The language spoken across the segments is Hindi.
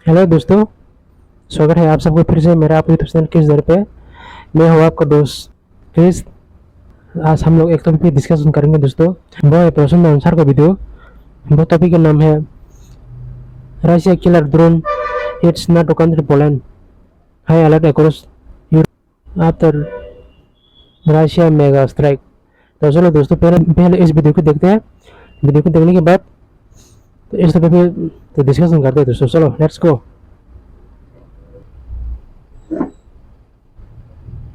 हेलो दोस्तों, स्वागत है आप सबको फिर से मेरा अपने यूट्यूब चैनल किस दर पे। मैं हूँ आपका दोस्त क्रिस। आज हम लोग एक टॉपिक पे डिस्कशन करेंगे दोस्तों। वो है प्रश्न आंसर का वीडियो। वो टॉपिक का नाम है Russia killer drone hits NATO country Poland, high alert across Europe after Russia mega strike. तो चलो दोस्तों, पहले पहले इस वीडियो को देखते हैं। वीडियो को देखने के बाद तो इस टॉपिक पे तो डिस्कशन करते हैं दोस्तों। चलो लेट्स गो।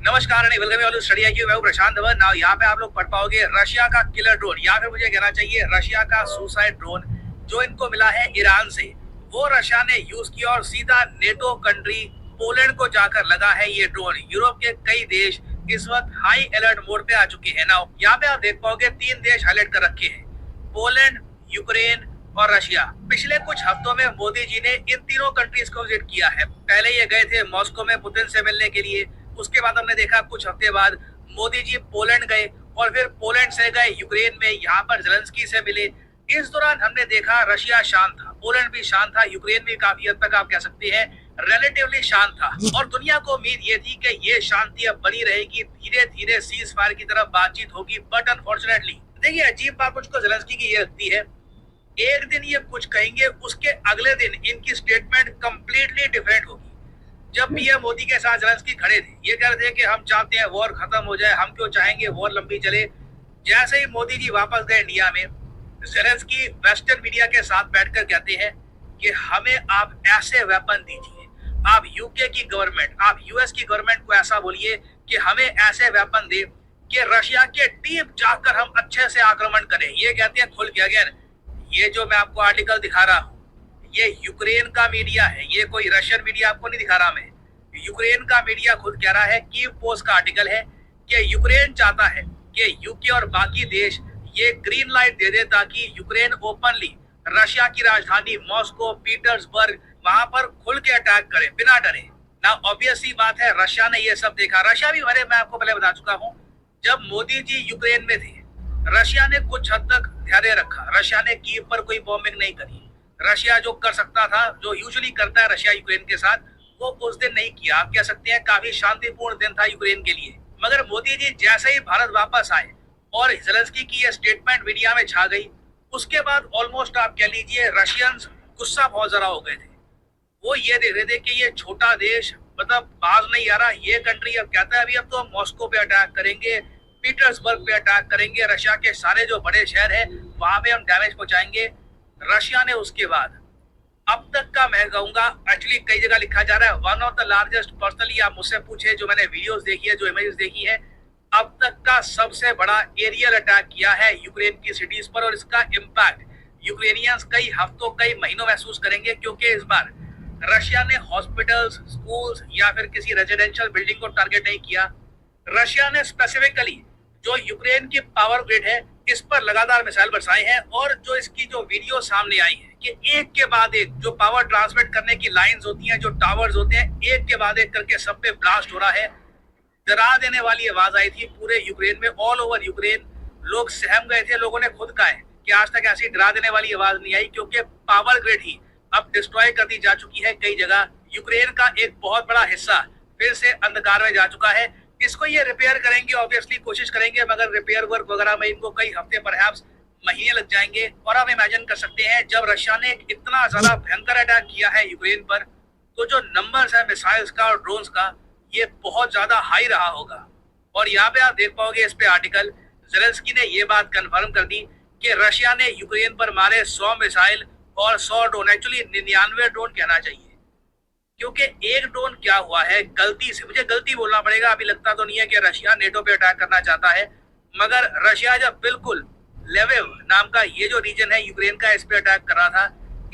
नमस्कार and welcome all to study IQ. मैं हूं प्रशांत धवन। नाउ यहाँ पे आप लोग पढ़ पाओगे रशिया का किलर ड्रोन, या फिर मुझे कहना चाहिए रशिया का सुसाइड ड्रोन, जो इनको मिला है ईरान से। वो रशिया ने यूज किया और सीधा नेटो कंट्री पोलैंड को जाकर लगा है ये ड्रोन। यूरोप के कई देश इस वक्त हाई अलर्ट मोड पे आ चुके हैं। नाउ यहाँ पे आप देख पाओगे 3 देश हाईलाइट कर रखे हैं, पोलैंड, यूक्रेन और रशिया। पिछले कुछ हफ्तों में मोदी जी ने इन तीनों कंट्रीज को विजिट किया है। पहले ये गए थे मॉस्को में पुतिन से मिलने के लिए। उसके बाद हमने देखा कुछ हफ्ते बाद मोदी जी पोलैंड गए और फिर पोलैंड से गए यूक्रेन में, यहाँ पर ज़ेलेंस्की से मिले। इस दौरान हमने देखा रशिया शांत था, पोलैंड भी शांत था, यूक्रेन भी काफी हद तक आप कह सकते हैं रिलेटिवली शांत था। और दुनिया को उम्मीद ये थी कि ये शांति अब बनी रहेगी, धीरे धीरे सीज फायर की तरफ बातचीत होगी। बट अनफॉर्चुनेटली देखिए, अजीब बात मुझको ज़ेलेंस्की की ये लगती है, एक दिन ये कुछ कहेंगे, उसके अगले दिन इनकी स्टेटमेंट कंप्लीटली डिफरेंट होगी। जब पीएम मोदी के साथ ज़ेलेंस्की खड़े थे, ये कह रहे थे कि हम चाहते हैं वॉर खत्म हो जाए, हम क्यों चाहेंगे वॉर लंबी चले। जैसे ही मोदी जी वापस गए इंडिया में, ज़ेलेंस्की वेस्टर्न मीडिया के साथ बैठकर कहते हैं कि हमें आप ऐसे वेपन दीजिए, आप यूके की गवर्नमेंट, आप यूएस की गवर्नमेंट को ऐसा बोलिए कि हमें ऐसे वेपन दे कि रशिया के डीप जाकर हम अच्छे से आक्रमण करें। ये कहते हैं खुल के। अगेन, ये जो मैं आपको आर्टिकल दिखा रहा हूँ, ये यूक्रेन का मीडिया है, ये कोई रशियन मीडिया आपको नहीं दिखा रहा मैं। यूक्रेन का मीडिया खुद कह रहा है, कीव पोस्ट का आर्टिकल है कि यूक्रेन चाहता है कि यूके और बाकी देश ये ग्रीन लाइट दे दे ताकि यूक्रेन ओपनली रशिया की राजधानी मॉस्को, पीटर्सबर्ग, वहां पर खुल के अटैक करे बिना डरे। ना ऑब्वियस सी बात है, रशिया ने ये सब देखा। रशिया भी, मैं आपको पहले बता चुका हूँ, जब मोदी जी यूक्रेन में थे, रशिया ने कुछ हद तक धैर्य रखा। रशिया ने कीव पर कोई बॉम्बिंग नहीं करी। रशिया जो कर सकता था, जो यूजुअली करता है रशिया यूक्रेन के साथ, वो उस दिन नहीं किया। आप कह सकते हैं काफी शांतिपूर्ण दिन था यूक्रेन के लिए। मगर मोदी जी जैसे ही भारत वापस आए और ज़ेलेंस्की की ये स्टेटमेंट मीडिया में छा गई, उसके बाद ऑलमोस्ट आप कह लीजिए रशियंस गुस्सा बहुत जरा हो गए थे। वो ये देख रहे थे कि ये छोटा देश मतलब बाज नहीं आ रहा, ये कंट्री अब कहता है अभी अब तो हम मॉस्को पे अटैक करेंगे, पीटर्सबर्ग पे अटैक करेंगे, रशिया के सारे जो बड़े शहर है वहां पे हम डैमेज पहुंचाएंगे। रशिया ने उसके बाद अब तक का, मैं कहूंगा एक्चुअली कई जगह लिखा जा रहा है, one of the largest, personally आप मुझसे पूछे, जो मैंने वीडियोस देखी है, जो इमेजेस देखी है, अब तक का सबसे बड़ा एरियल अटैक किया है यूक्रेन की सिटीज पर। और इसका इम्पैक्ट यूक्रेनियंस कई हफ्तों, कई महीनों महसूस करेंगे, क्योंकि इस बार रशिया ने हॉस्पिटल्स, स्कूल्स या फिर किसी रेजिडेंशियल बिल्डिंग को टारगेट नहीं किया। रशिया ने स्पेसिफिकली जो यूक्रेन की पावर ग्रिड है, इस पर लगातार मिसाइल बरसाए हैं। और जो इसकी जो वीडियो सामने आई है कि एक के बाद एक जो पावर ट्रांसमिट करने की लाइंस होती हैं, जो टावर्स होते हैं, एक के बाद एक करके सब पे ब्लास्ट हो रहा है। डरा देने वाली आवाज आई थी पूरे यूक्रेन में, ऑल ओवर यूक्रेन। लोग सहम गए थे। लोगों ने खुद कहा है कि आज तक ऐसी डरा देने वाली आवाज नहीं आई, क्योंकि पावर ग्रिड ही अब डिस्ट्रॉय कर दी जा चुकी है कई जगह। यूक्रेन का एक बहुत बड़ा हिस्सा फिर से अंधकार में जा चुका है। इसको ये रिपेयर करेंगे, ऑब्वियसली कोशिश करेंगे, मगर रिपेयर वर्क वगैरह में इनको कई हफ्ते परहैप्स महीने लग जाएंगे। और आप इमेजिन कर सकते हैं, जब रशिया ने इतना ज्यादा भयंकर अटैक किया है यूक्रेन पर, तो जो नंबर्स है मिसाइल्स का और ड्रोन्स का, ये बहुत ज्यादा हाई रहा होगा। और यहाँ पे आप देख पाओगे इस पे आर्टिकल, ज़ेलेंस्की ने ये बात कंफर्म कर दी कि रशिया ने यूक्रेन पर मारे 100 मिसाइल और 100 ड्रोन, एक्चुअली 99 ड्रोन कहना चाहिए, क्योंकि एक ड्रोन क्या हुआ है, गलती से, मुझे गलती बोलना पड़ेगा, अभी लगता तो नहीं है कि रशिया नेटो पे अटैक करना चाहता है, मगर रशिया जब बिल्कुल लेविव नाम का ये जो रीजन है यूक्रेन का, इस पे अटैक कर रहा था,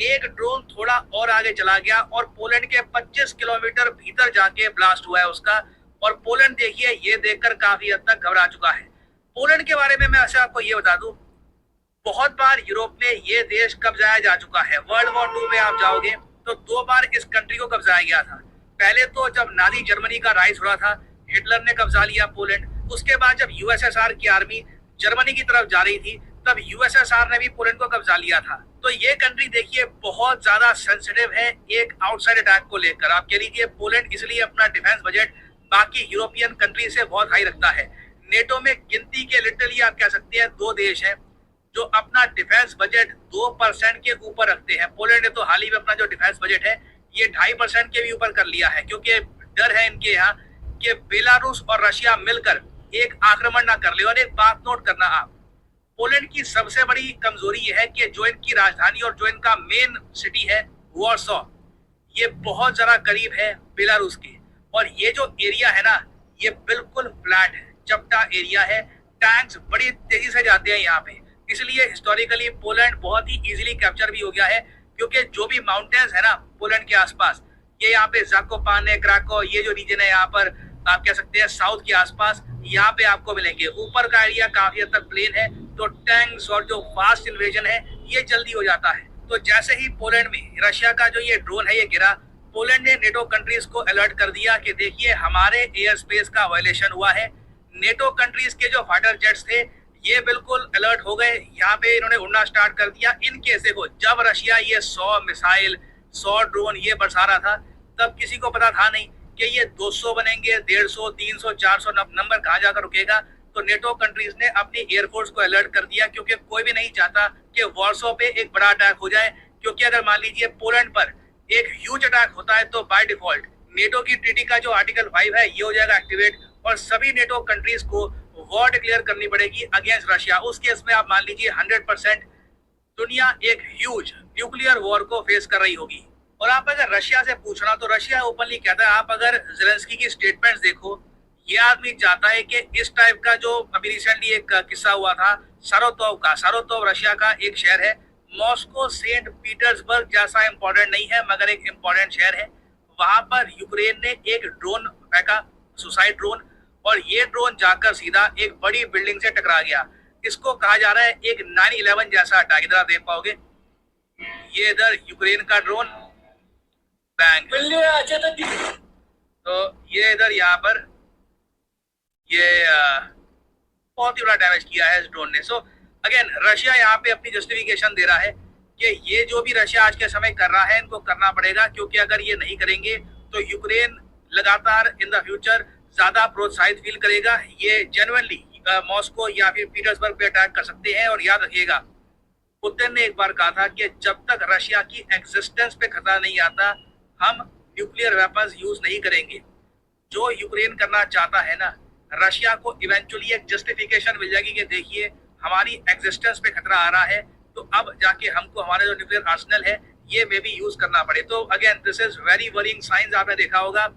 एक ड्रोन थोड़ा और आगे चला गया और पोलैंड के 25 किलोमीटर भीतर जाके ब्लास्ट हुआ है उसका। और पोलैंड देखिए, ये देखकर काफी हद तक घबरा चुका है। पोलैंड के बारे में मैं ऐसे आपको ये बता दूं, बहुत बार यूरोप में ये देश कब्जाया जा चुका है। वर्ल्ड वॉर 2 में आप जाओगे तो 2 बार इस कंट्री को कब्जाया गया था। पहले तो जब नाजी जर्मनी का राइज हो रहा था, हिटलर ने कब्जा लिया पोलैंड। उसके बाद जब यूएसएसआर की आर्मी जर्मनी की तरफ जा रही थी, तब यूएसएसआर ने भी पोलैंड को कब्जा लिया था। तो ये कंट्री देखिए बहुत ज्यादा सेंसिटिव है एक आउटसाइड अटैक को लेकर। आप कह लीजिए पोलैंड इसलिए अपना डिफेंस बजट बाकी यूरोपियन कंट्री से बहुत हाई रखता है। नेटो में गिनती के लिटरली आप कह सकते हैं 2 देश हैं जो अपना डिफेंस बजट 2% के ऊपर रखते हैं। पोलैंड ने तो हाल ही में अपना जो डिफेंस बजट है ये 2.5% के भी ऊपर कर लिया है, क्योंकि डर है इनके यहाँ कि बेलारूस और रशिया मिलकर एक आक्रमण ना कर ले। और एक बात नोट करना आप, पोलैंड की सबसे बड़ी कमजोरी ये है कि जो इनकी राजधानी और जो इनका मेन सिटी है वॉर्सो, ये बहुत ज्यादा करीब है बेलारूस के। और ये जो एरिया है ना ये बिल्कुल फ्लैट है, चपटा एरिया है, टैंक्स बड़ी तेजी से जाते हैं यहाँ पे। इसलिए हिस्टोरिकली पोलैंड बहुत ही इजीली कैप्चर भी हो गया है, क्योंकि जो भी माउंटेन्स है ना पोलैंड के आसपास, ये यहाँ पे जाकोपान है, क्राको, ये जो रीजन है यहाँ पर आप कह सकते हैं साउथ के आसपास, यहाँ पे आपको मिलेंगे। ऊपर का एरिया काफी हद तक प्लेन है, तो टैंक्स और जो फास्ट इन्वेजन है ये जल्दी हो जाता है। तो जैसे ही पोलैंड में रशिया का जो ये ड्रोन है ये गिरा, पोलैंड ने नेटो कंट्रीज को अलर्ट कर दिया कि देखिए हमारे एयर स्पेस का वायलेशन हुआ है। नेटो कंट्रीज के जो फाइटर जेट्स थे ये बिल्कुल अलर्ट हो गए, यहाँ पे इन्होंने उड़ना स्टार्ट कर दिया। इन केसे को जब रशिया ये 100 मिसाइल 100 ड्रोन ये बरसा रहा था, तब किसी को पता था नहीं कि ये 200 बनेंगे, 150, 300, 400 नंबर कहाँ जाकर रुकेगा। तो नेटो कंट्रीज ने अपनी एयरफोर्स को अलर्ट कर दिया, क्योंकि कोई भी नहीं चाहता कि वॉर्सो पे एक बड़ा अटैक हो जाए। क्योंकि अगर मान लीजिए पोलैंड पर एक ह्यूज अटैक होता है तो बाय डिफॉल्ट नेटो की ट्रीटी का जो आर्टिकल 5 है ये हो जाएगा एक्टिवेट, और सभी नेटो कंट्रीज को वॉर डिक्लेयर करनी पड़ेगी अगेंस्ट रशिया। उस केस में आप मान लीजिए 100% दुनिया एक ह्यूज न्यूक्लियर वॉर को फेस कर रही होगी। और आप अगर रशिया से पूछना तो रशिया ओपनली कहता है, आप अगर ज़ेलेंस्की की स्टेटमेंट्स देखो, ये आदमी चाहता है कि इस टाइप का जो अभी रिसेंटली एक किस्सा हुआ था सारोतोव का, सारोतोव रशिया का एक शहर है, मॉस्को सेंट पीटर्सबर्ग जैसा इंपॉर्टेंट नहीं है मगर एक इंपॉर्टेंट शहर है। वहां पर यूक्रेन ने एक ड्रोन फेंका, सुसाइड ड्रोन, और ये ड्रोन जाकर सीधा एक बड़ी बिल्डिंग से टकरा गया। इसको कहा जा रहा है एक 9/11 जैसा अटैक। इधर आप देख पाओगे, ये इधर यूक्रेन का ड्रोन बैंग, तो ये इधर यहाँ पर ये बहुत ही बड़ा डैमेज किया है इस ड्रोन ने। सो अगेन रशिया यहाँ पे अपनी जस्टिफिकेशन दे रहा है कि ये जो भी रशिया आज के समय कर रहा है इनको करना पड़ेगा, क्योंकि अगर ये नहीं करेंगे तो यूक्रेन लगातार इन द फ्यूचर ज्यादा प्रोत्साहित फील करेगा। ये जेन्युइनली मॉस्को या फिर पीटर्सबर्ग पे अटैक कर सकते हैं। और याद रखिएगा, पुतिन ने एक बार कहा था कि जब तक रशिया की एग्जिस्टेंस पे खतरा नहीं आता हम न्यूक्लियर वेपन्स यूज नहीं करेंगे। जो यूक्रेन करना चाहता है ना, रशिया को इवेंचुअली एक जस्टिफिकेशन मिल जाएगी कि देखिए हमारी एग्जिस्टेंस पे खतरा आ रहा है, तो अब जाके हमको हमारे जो न्यूक्लियर आर्सेनल है ये में भी यूज करना पड़े। तो again this is very worrying science. आपने देखा होगा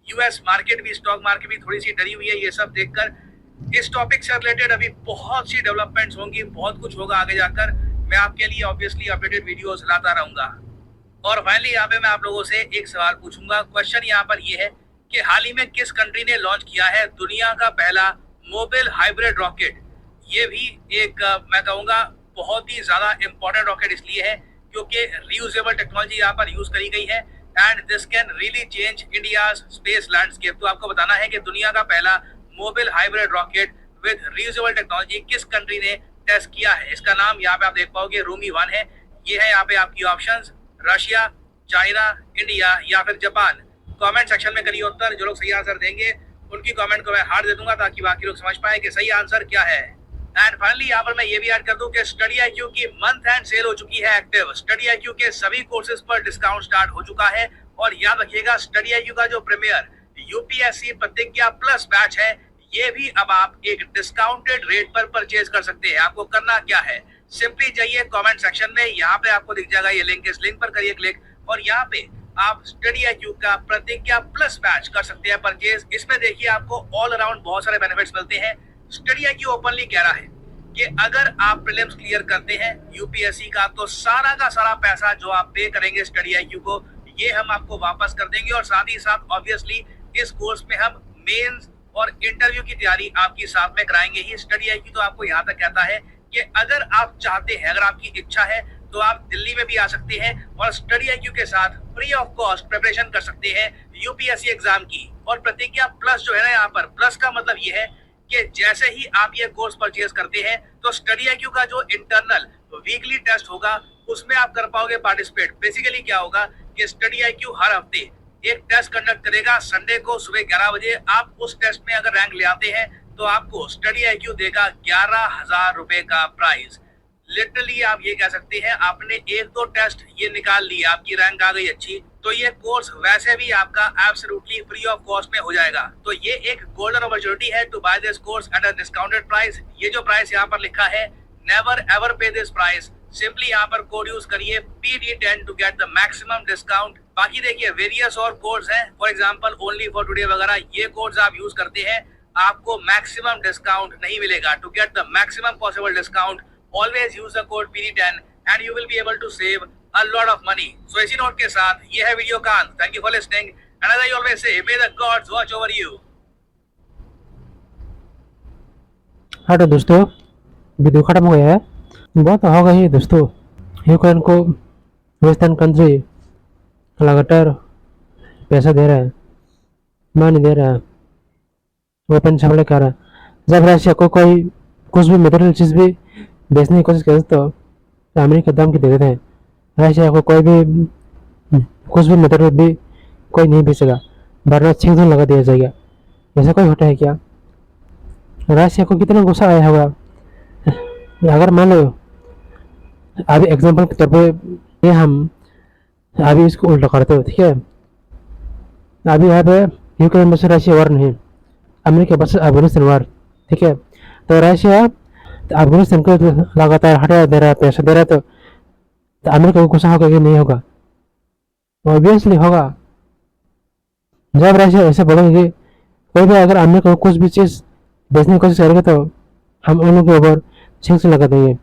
यूएस मार्केट भी, स्टॉक मार्केट भी थोड़ी सी डरी हुई है ये सब देखकर। इस टॉपिक से रिलेटेड अभी बहुत सी डेवलपमेंट्स होंगी, बहुत कुछ होगा आगे जाकर। मैं आपके लिए ऑब्वियसली अपडेटेड वीडियोस लाता रहूंगा। और फाइनली यहाँ पे मैं आप लोगों से एक सवाल पूछूंगा। क्वेश्चन यहाँ पर ये है कि हाल ही में किस कंट्री ने लॉन्च किया है दुनिया का पहला मोबाइल हाइब्रिड रॉकेट। ये भी एक मैं कहूँगा बहुत ही ज्यादा इंपॉर्टेंट रॉकेट इसलिए है क्योंकि रीयूजेबल टेक्नोलॉजी यहाँ पर यूज करी गई है and this can really change India's space landscape. तो आपको बताना है कि दुनिया का पहला mobile hybrid rocket with reusable technology किस कंट्री ने टेस्ट किया है। इसका नाम यहाँ पे आप देख पाओगे रूमी 1 है। ये है यहाँ पे आपकी ऑप्शंस, रशिया, चाइना, इंडिया या फिर जापान। कमेंट सेक्शन में करिए उत्तर। जो लोग सही आंसर देंगे उनकी कमेंट को मैं हार्ट दे दूंगा ताकि बाकी लोग समझ पाए कि सही आंसर क्या है। एंड फाइनली यहाँ पर मैं ये भी ऐड कर दूं कि स्टडी आईक्यू की मंथ एंड सेल हो चुकी है एक्टिव। स्टडी आईक्यू के सभी कोर्सेज पर डिस्काउंट स्टार्ट हो चुका है। और याद रखिएगा स्टडी आईक्यू का जो प्रीमियर यूपीएससी प्रतिज्ञा प्लस बैच है ये भी अब आप एक डिस्काउंटेड रेट पर परचेज कर सकते हैं। आपको करना क्या है, सिंपली जाइए कमेंट सेक्शन में, यहाँ पे आपको दिख जाएगा ये लिंक, इस लिंक पर करिए क्लिक और यहाँ पे आप स्टडी आईक्यू का प्रतिज्ञा प्लस बैच कर सकते हैं परचेज। इसमें देखिए आपको ऑल अराउंड बहुत सारे बेनिफिट्स मिलते हैं। स्टडी आईक्यू ओपनली कह रहा है कि अगर आप प्रीलिम्स क्लियर करते हैं यूपीएससी का तो सारा का सारा पैसा जो आप पे करेंगे स्टडी आईक्यू को ये हम आपको वापस कर देंगे। और साथ ही साथ ऑब्वियसली इस कोर्स में हम मेंस और इंटरव्यू की तैयारी आपकी साथ में कराएंगे ही। स्टडी आईक्यू तो आपको यहाँ तक कहता है कि अगर आप चाहते हैं, अगर आपकी इच्छा है तो आप दिल्ली में भी आ सकते हैं और स्टडी आईक्यू के साथ फ्री ऑफ कॉस्ट प्रिपरेशन कर सकते हैं यूपीएससी एग्जाम की। और प्रतिज्ञा प्लस जो है ना, यहाँ पर प्लस का मतलब ये है कि जैसे ही आप ये कोर्स परचेज करते हैं तो स्टडी आईक्यू का जो इंटरनल वीकली टेस्ट होगा उसमें आप कर पाओगे पार्टिसिपेट। बेसिकली क्या होगा कि स्टडी आईक्यू हर हफ्ते एक टेस्ट कंडक्ट करेगा संडे को सुबह 11 बजे। आप उस टेस्ट में अगर रैंक ले आते हैं तो आपको स्टडी आईक्यू देगा 11,000 रुपए का प्राइज। लिटरली आप ये कह सकते हैं आपने एक दो टेस्ट ये निकाल ली, आपकी रैंक आ गई अच्छी, तो ये कोर्स वैसे भी आपका एब्सोल्युटली फ्री ऑफ कॉस्ट में हो जाएगा। तो ये एक गोल्डन अपॉर्चुनिटी है to buy this course at a discounted price. ये जो प्राइस यहाँ पर लिखा है, never ever pay this price. Simply यहाँ पर कोड यूज करिए PD10 to get the maximum discount. बाकी देखिए वेरियस और कोड्स हैं, for example only for today वगैरह, ये कोड्स आप यूज करते हैं आपको मैक्सिमम डिस्काउंट नहीं मिलेगा। To get the maximum possible discount always use the code PD10 and you will be able to save a lot of money. So इसी नोट के साथ ये है वीडियो का अंत। Thank you for listening and as I always say, may the gods watch over you. हाँ तो दोस्तों वीडियो खत्म हो गया है। बहुत हो गई है दोस्तों, यूक्रेन को वेस्टर्न कंट्री लगातार पैसा दे रहा है, मनी दे रहा है, वेपन सप्लाई कर रहा है। जब रशिया को कोई कुछ भी मटेरियल चीज़ भी बेचने की कोशिश करते तो अमेरिका दाम की दे देते हैं। रशिया को कोई भी कुछ भी मटेरियल भी कोई नहीं बेचेगा, वरना सैंक्शन लगा दिया जाएगा। ऐसा कोई होता है क्या? रशिया को कितना गुस्सा आया होगा। अगर मान लो अभी एग्जांपल के तौर पे हम अभी इसको उल्टा करते हो, ठीक है, अभी यहाँ पे यूक्रेन वर्सेस रशिया वार नहीं, अमेरिका वर्सेस अफगानिस्तान वार, ठीक है। तो रशिया अफगानिस्तान को लगातार हटा दे रहा है, पैसा दे रहा है, तो अमेरिका को गुस्सा होगा कि नहीं होगा? ऑब्वियसली होगा। जब रशिया ऐसे बोलेंगे कि कोई भी अगर अमेरिका को कुछ भी चीज़ बेचने की कोशिश करेगा तो हम उन लोगों के ऊपर सैंक्शन लगा देंगे,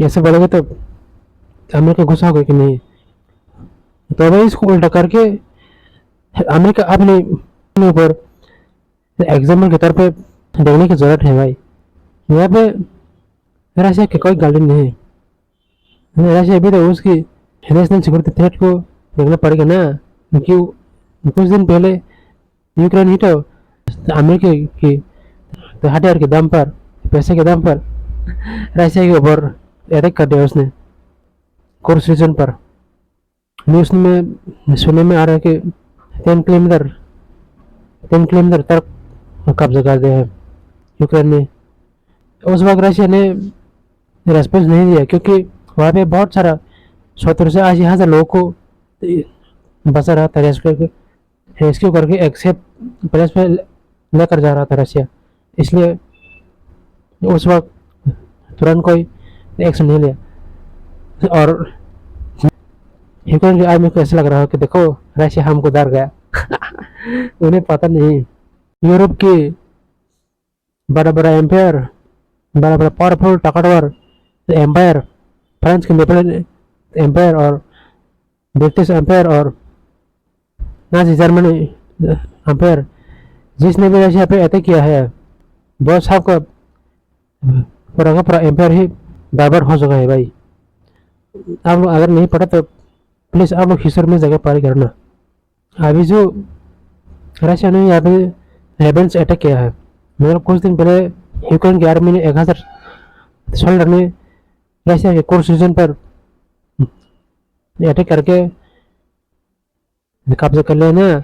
ऐसे बोलेंगे तो अमेरिका गुस्सा होगा कि नहीं? तो भाई इसको उल्टा करके अमेरिका अपने ऊपर एग्जाम्पल के तौर पे देखने की जरूरत है भाई। यहाँ पे रशिया की कोई गलती नहीं है। रशिया भी तो उसकी नेशनल सिक्योरिटी थ्रेट को देखना पड़ेगा ना, क्योंकि कुछ दिन पहले यूक्रेन ही तो अमेरिका की तो हथियार के दाम पर, पैसे के दाम पर रशिया के ऊपर अटैक कर दिया उसने कोर्स रीजन पर। न्यूज़ में सुनने में आ रहा है कि 10 किलोमीटर तक कब्जा कर दिया है यूक्रेन ने। उस वक्त रशिया ने रेस्पॉन्स नहीं दिया क्योंकि वहाँ पे बहुत सारा 70 से 80,000 लोगों को बचा रहा था, रेस्क्यू करके एक्सेप्ट प्लेस पे लेकर जा रहा था रशिया। इसलिए उस वक्त तुरंत कोई एक्शन नहीं लिया। और यूक्रेन की आर्मी को ऐसा लग रहा है कि देखो रशिया हमको डर गया। उन्हें पता नहीं यूरोप की बड़ा बड़ा एम्पायर, बड़ा बड़ा पावरफुल ताकतवर एम्पायर, फ्रांस के नेपोलियन एम्पायर और ब्रिटिश एम्पायर और नाजी जर्मनी एम्पायर, जिसने भी रशिया पे अटैक किया है, बहुत साहब का पूरा का पूरा एम्पायर ही बर्बाद हो चुका है भाई। आप लोग अगर नहीं पढ़ा तो प्लीज़ आप लोग हिस्ट्री में जगह पारी करना। अभी जो रशिया ने यहाँ पे हेवेंस अटैक किया है, मतलब कुछ दिन पहले यूक्रेन की आर्मी ने 1000 सोल्जर ने रशिया के कोर्स रीजन पर अटैक करके कब्जा कर लिया ना,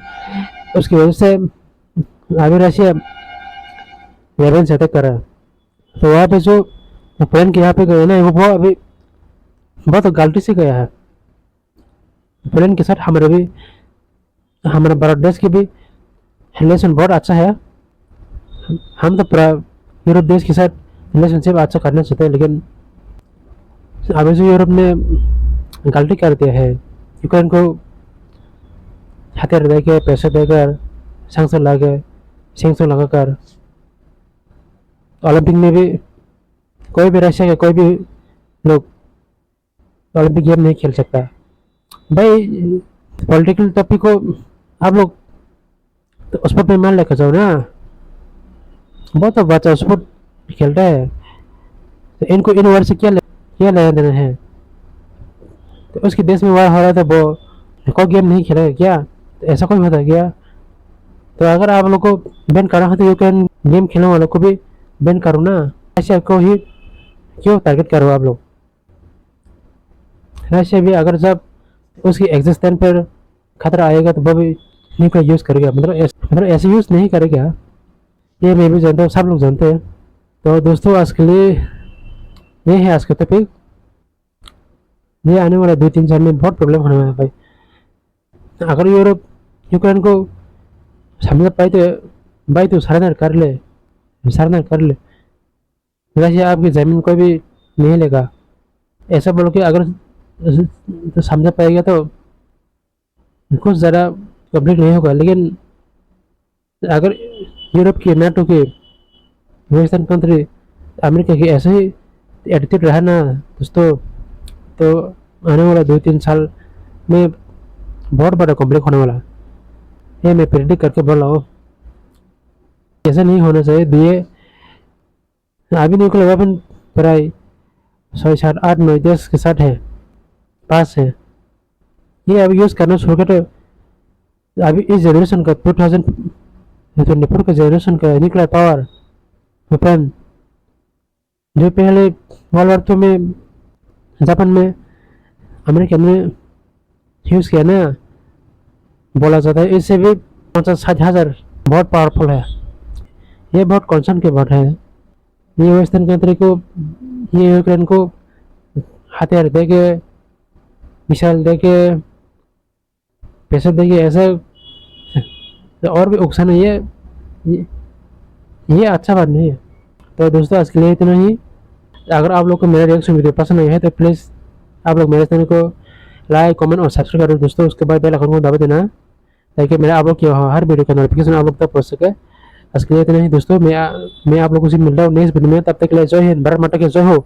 उसकी वजह से अभी रशिया हेवेंस अटैक कर रहा है। तो वहाँ पे जो यूक्रेन के यहाँ पे गए ना, वो अभी बहुत गलती से गया है। पोलैंड के साथ हमारे भारत देश की भी रिलेशन बहुत अच्छा है। हम तो पूरा यूरोप देश के साथ रिलेशनशिप अच्छा करना चाहते हैं, लेकिन अभी जो यूरोप ने गलती कर दिया है, यूक्रेन को हथियार देकर, पैसे देकर, सैंक्शन लगाकर, ओलंपिक में भी कोई भी रशिया का कोई भी लोग ओलंपिक गेम नहीं खेल सकता भाई। पॉलिटिकल टॉपिक को आप लोग तो उस पर मान लेकर जाओ ना, बहुत बच्चा स्पोर्ट खेलता है, तो इनको इन वर्ड से क्या लेना देना है? तो उसके देश में वार हो रहा था, वो कोई गेम नहीं खेलेगा क्या? तो ऐसा कोई होता है क्या? तो अगर आप लोग को बैन करना है तो यूक्रेन गेम खेलने वालों को भी बैन करो ना, रशिया को ही क्यों टारगेट करो आप लोग। रशिया भी अगर जब उसकी एग्जिस्टेंस पर खतरा आएगा तो वो भी न्यूक्लियर यूज़ करेगा, मतलब ऐसे यूज़ नहीं करेगा, ये मैं भी जानता हूँ, सब लोग जानते हैं। तो दोस्तों आज के लिए ये है आज का टॉपिक। ये आने वाला 2-3 साल में बहुत प्रॉब्लम होने वाला है भाई। अगर यूरोप यूक्रेन को समझ पाए तो भाई तो सरेंडर कर ले, सरेंडर कर ले, रशिया आपकी ज़मीन कोई भी नहीं लेगा, ऐसा बोल के अगर तो समझ पाएगा तो कुछ ज़्यादा कंप्लीट नहीं होगा। लेकिन अगर यूरोप की, नाटो की, वेस्टर्न कंट्री, अमेरिका की ऐसे ही एटीट्यूड रहा ना दोस्तों, तो आने वाला 2-3 साल में बहुत बड़ा कॉम्प्लेक्स होने वाला है। ये मैं प्रेडिक्ट करके बोल रहा हूँ, ऐसा नहीं होना चाहिए। दिए अभी न्यूक्लियर वेपन प्राय 6, 7, 8, 9 देश के साथ है, पास है। ये अभी यूज़ करना शुरू करें तो अभी इस जनरेशन का 2024 का जनरेशन का न्यूक्लियर पावर वेपन जो पहले वर्ल्ड वॉर 2 में जापान में, अमेरिका में यूज़ किया ना, बोला जाता है इससे भी 50-60 हज़ार बहुत पावरफुल है। ये बहुत कंसर्न की बात है। ये वेस्टर्न कंट्री को, ये यूक्रेन को हथियार दे के, मिसाइल दे के, पैसे दे के, ऐसा और भी उकसाना, ये अच्छा बात नहीं है। तो दोस्तों आज के लिए इतना ही। अगर आप लोग को मेरा रिएक्शन वीडियो पसंद आया है तो प्लीज़ आप लोग मेरे चैनल को लाइक, कमेंट और सब्सक्राइब करो दोस्तों। उसके बाद बेल आइकन को दबा देना ताकि मेरा आप लोग की हर वीडियो का नोटिफिकेशन आप लोग तक पहुँच सके। आज के लिए इतना ही दोस्तों। मैं आप लोगों से मिल रहा हूँ नेक्स्ट वीडियो में। तब तक के लिए जय हिंद, भारत माता की जय हो।